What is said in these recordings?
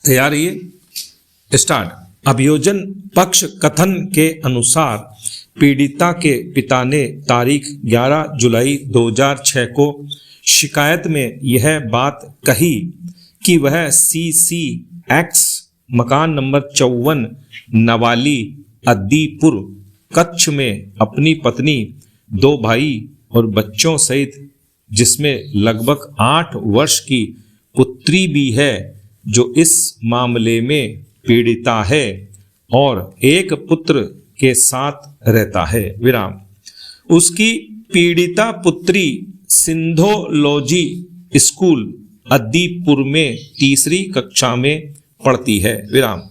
तैयार रहिए। स्टार्ट। अभियोजन पक्ष कथन के अनुसार पीड़िता के पिता ने तारीख 11 जुलाई 2006 को शिकायत में यह बात कही कि वह CCX मकान नंबर 54 नवाली अद्दीपुर कच्छ में अपनी पत्नी, 2 भाई और बच्चों सहित, जिसमें लगभग 8 वर्ष की पुत्री भी है, जो इस मामले में पीड़िता है, और एक पुत्र के साथ रहता है। विराम। उसकी पीड़िता पुत्री सिंधोलॉजी स्कूल अद्दीपुर में तीसरी कक्षा में पढ़ती है। विराम।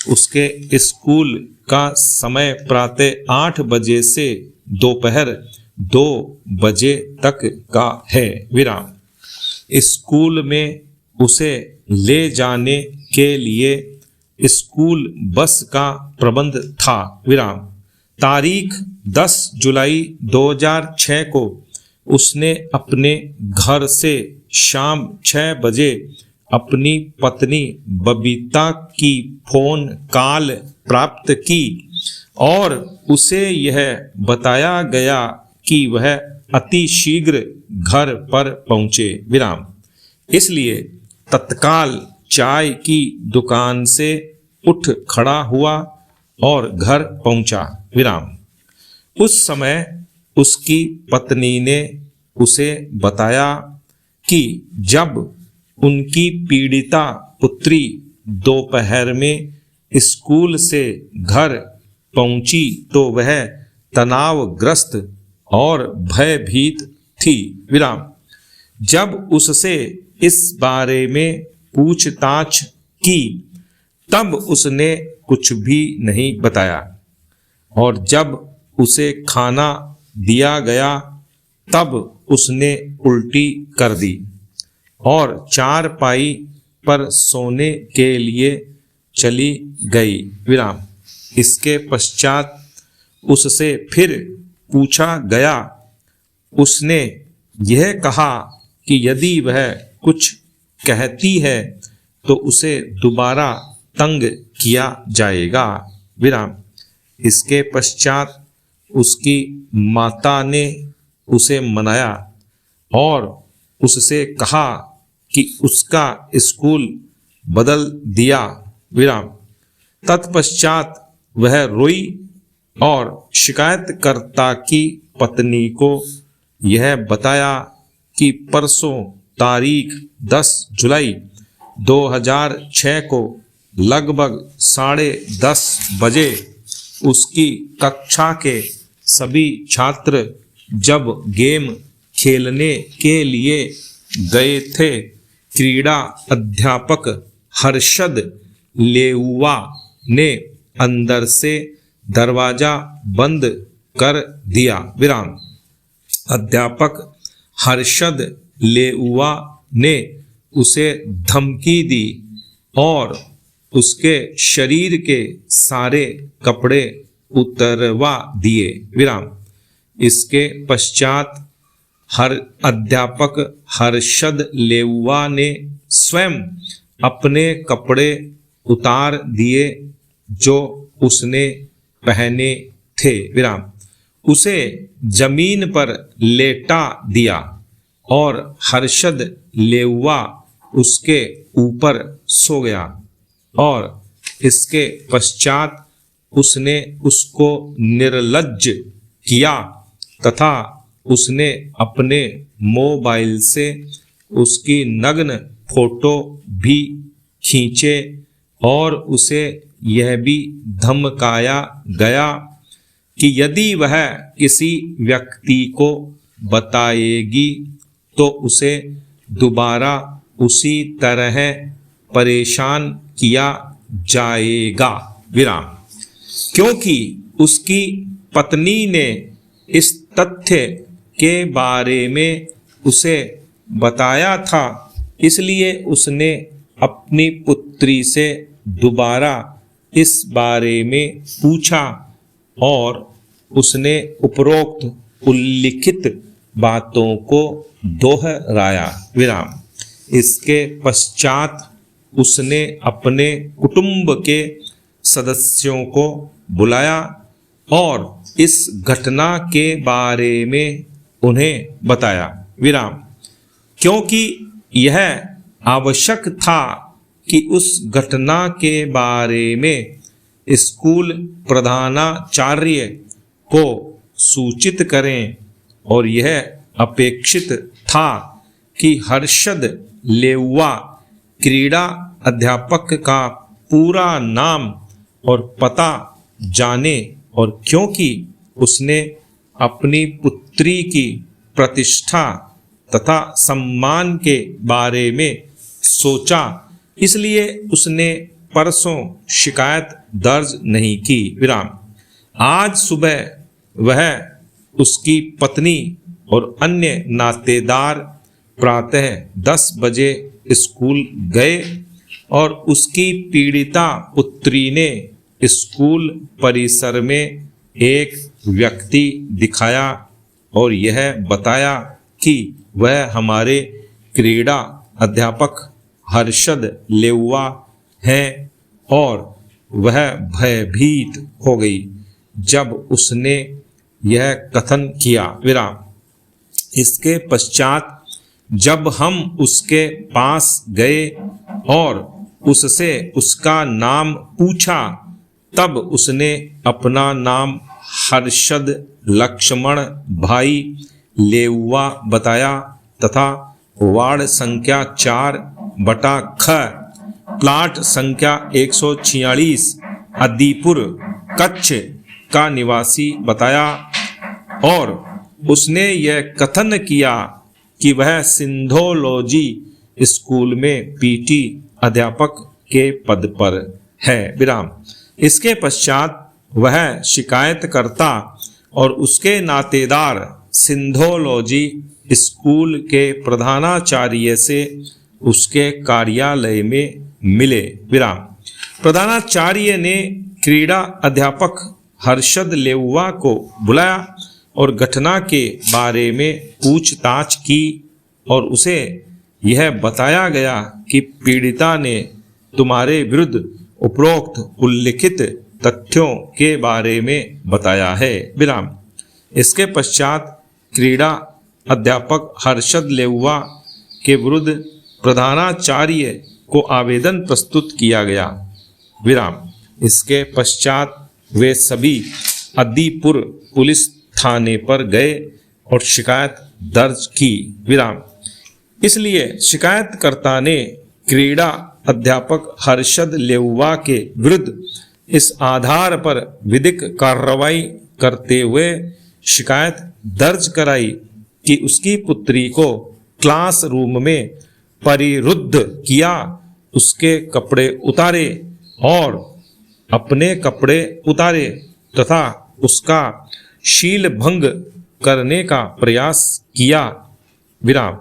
उसके स्कूल का समय प्रातः 8 बजे से दोपहर 2 बजे तक का है। विराम। स्कूल में उसे ले जाने के लिए स्कूल बस का प्रबंध था। विराम। तारीख 10 जुलाई 2006 को उसने अपने घर से शाम 6 बजे अपनी पत्नी बबीता की फोन कॉल प्राप्त की और उसे यह बताया गया कि वह अति शीघ्र घर पर पहुंचे। विराम। इसलिए तत्काल चाय की दुकान से उठ खड़ा हुआ और घर पहुंचा। विराम। उस समय उसकी पत्नी ने उसे बताया कि जब उनकी पीड़िता पुत्री दोपहर में स्कूल से घर पहुंची तो वह तनावग्रस्त और भयभीत थी। विराम। जब उससे इस बारे में पूछताछ की तब उसने कुछ भी नहीं बताया, और जब उसे खाना दिया गया तब उसने उल्टी कर दी और चारपाई पर सोने के लिए चली गई। विराम। इसके पश्चात उससे फिर पूछा गया। उसने यह कहा कि यदि वह कुछ कहती है तो उसे दोबारा तंग किया जाएगा। विराम। इसके पश्चात उसकी माता ने उसे मनाया और उससे कहा कि उसका स्कूल बदल दिया। विराम। तत्पश्चात वह रोई और शिकायतकर्ता की पत्नी को यह बताया कि परसों तारीख 10 जुलाई 2006 को लगभग 10:30 बजे उसकी कक्षा के सभी छात्र जब गेम खेलने के लिए गए थे, क्रीड़ा अध्यापक हर्षद लेउवा ने अंदर से दरवाजा बंद कर दिया। विराम। अध्यापक हर्षद लेउवा ने उसे धमकी दी और उसके शरीर के सारे कपड़े उतरवा दिए। विराम। इसके पश्चात अध्यापक हर्षद लेउवा ने स्वयं अपने कपड़े उतार दिए जो उसने पहने थे। विराम। उसे जमीन पर लेटा दिया और हर्षद लेउवा उसके ऊपर सो गया और इसके पश्चात उसने उसको निर्लज्ज किया तथा उसने अपने मोबाइल से उसकी नग्न फोटो भी खींचे और उसे यह भी धमकाया गया कि यदि वह किसी व्यक्ति को बताएगी तो उसे दोबारा उसी तरह परेशान किया जाएगा। विराम। क्योंकि उसकी पत्नी ने इस तथ्य के बारे में उसे बताया था, इसलिए उसने अपनी पुत्री से दोबारा इस बारे में पूछा और उसने उपरोक्त उल्लिखित बातों को दोहराया। विराम। इसके पश्चात उसने अपने कुटुंब के सदस्यों को बुलाया और इस घटना के बारे में उन्हें बताया। विराम। क्योंकि यह आवश्यक था कि उस घटना के बारे में स्कूल प्रधानाचार्य को सूचित करें और यह अपेक्षित था कि हर्षद लेउआ क्रीड़ा अध्यापक का पूरा नाम और पता जाने, और क्योंकि उसने अपनी पुत्री की प्रतिष्ठा तथा सम्मान के बारे में सोचा, इसलिए उसने परसों शिकायत दर्ज नहीं की। विराम। आज सुबह वह, उसकी पत्नी और अन्य नातेदार प्रातः 10 बजे स्कूल गए और उसकी पीड़िता पुत्री ने स्कूल परिसर में एक व्यक्ति दिखाया और यह बताया कि वह हमारे क्रीड़ा अध्यापक हर्षद लेउआ हैं, और वह भयभीत हो गई जब उसने यह कथन किया। विराम। इसके पश्चात जब हम उसके पास गए और उससे उसका नाम पूछा, तब उसने अपना नाम हर्षद लक्ष्मण भाई लेउआ बताया तथा वार्ड संख्या 4/ख, प्लाट संख्या 146 अदीपुर कच्छ का निवासी बताया, और उसने यह कथन किया कि वह सिंधोलॉजी स्कूल में पीटी अध्यापक के पद पर है। विराम। इसके पश्चात वह शिकायतकर्ता और उसके नातेदार सिंधोलॉजी स्कूल के प्रधानाचार्य से उसके कार्यालय में मिले। विराम। प्रधानाचार्य ने क्रीड़ा अध्यापक हर्षद लेउआ को बुलाया और घटना के बारे में पूछताछ की, और उसे यह बताया गया कि पीड़िता ने तुम्हारे विरुद्ध उपरोक्त उल्लिखित तथ्यों के बारे में बताया है। विराम। इसके पश्चात क्रीड़ा अध्यापक हर्षद लेउआ के विरुद्ध प्रधानाचार्य को आवेदन प्रस्तुत किया गया। विराम। इसके पश्चात वे सभी अदीपुर पुलिस थाने पर गए और शिकायत दर्ज की। विराम। इसलिए शिकायतकर्ता ने क्रीड़ा अध्यापक हर्षद लेउआ के विरुद्ध इस आधार पर विधिक कार्रवाई करते हुए शिकायत दर्ज कराई कि उसकी पुत्री को क्लासरूम में परिरुद्ध किया, उसके कपड़े उतारे और अपने कपड़े उतारे तथा उसका शील भंग करने का प्रयास किया। विराम।